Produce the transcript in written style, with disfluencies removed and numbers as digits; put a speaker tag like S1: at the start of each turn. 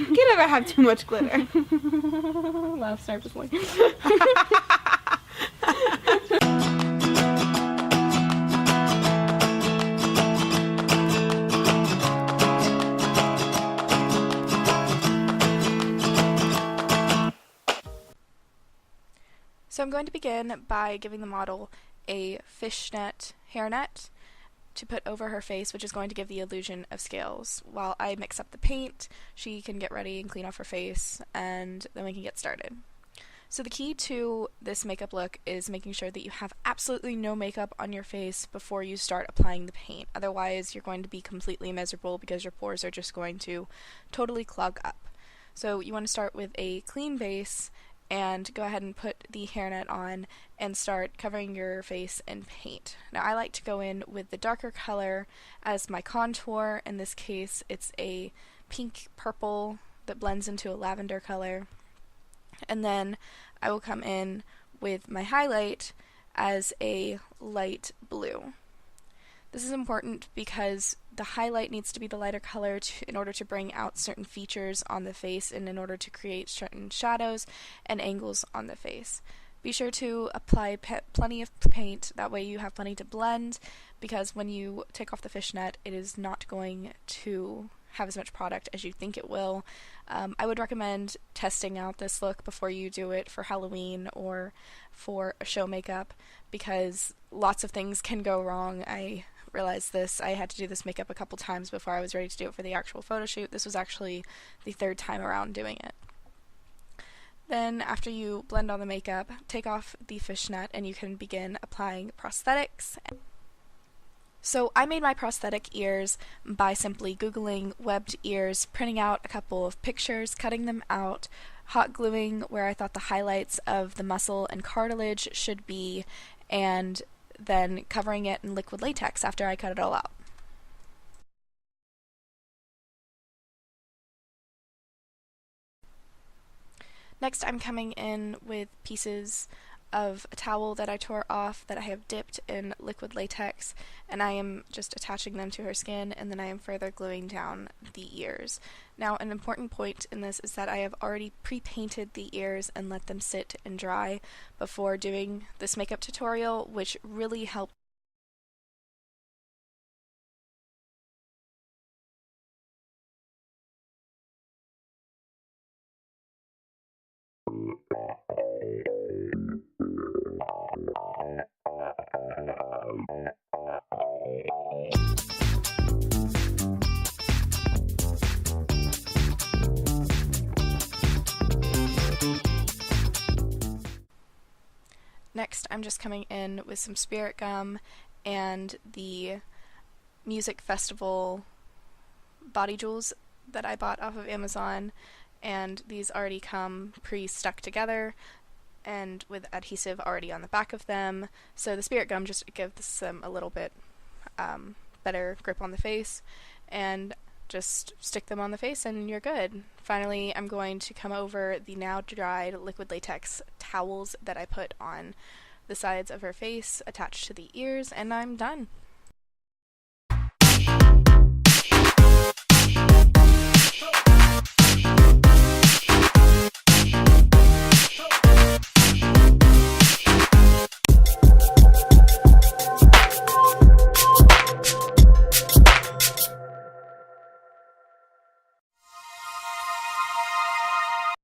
S1: Can never have too much glitter.
S2: Laughs nervously. So I'm going to begin by giving the model a fishnet hairnet to put over her face, which is going to give the illusion of scales. While I mix up the paint, she can get ready and clean off her face, and then we can get started. So the key to this makeup look is making sure that you have absolutely no makeup on your face before you start applying the paint. Otherwise, you're going to be completely miserable because your pores are just going to totally clog up. So you want to start with a clean base and go ahead and put the hairnet on and start covering your face in paint. Now I like to go in with the darker color as my contour. In this case it's a pink purple that blends into a lavender color. And then I will come in with my highlight as a light blue. This is important because the highlight needs to be the lighter color in order to bring out certain features on the face and in order to create certain shadows and angles on the face. Be sure to apply plenty of paint, that way you have plenty to blend, because when you take off the fishnet it is not going to have as much product as you think it will. I would recommend testing out this look before you do it for Halloween or for a show makeup, because lots of things can go wrong. I realized this. I had to do this makeup a couple times before I was ready to do it for the actual photo shoot. This was actually the third time around doing it. Then after you blend on the makeup, take off the fishnet and you can begin applying prosthetics. So I made my prosthetic ears by simply googling webbed ears, printing out a couple of pictures, cutting them out, hot gluing where I thought the highlights of the muscle and cartilage should be, and then covering it in liquid latex after I cut it all out. Next I'm coming in with pieces of a towel that I tore off that I have dipped in liquid latex, and I am just attaching them to her skin, and then I am further gluing down the ears. Now an important point in this is that I have already pre-painted the ears and let them sit and dry before doing this makeup tutorial, which really helped. Next, I'm just coming in with some spirit gum and the music festival body jewels that I bought off of Amazon, and these already come pre-stuck together and with adhesive already on the back of them. So the spirit gum just gives them a little bit better grip on the face, and just stick them on the face and you're good. Finally, I'm going to come over the now dried liquid latex towels that I put on the sides of her face attached to the ears, and I'm done.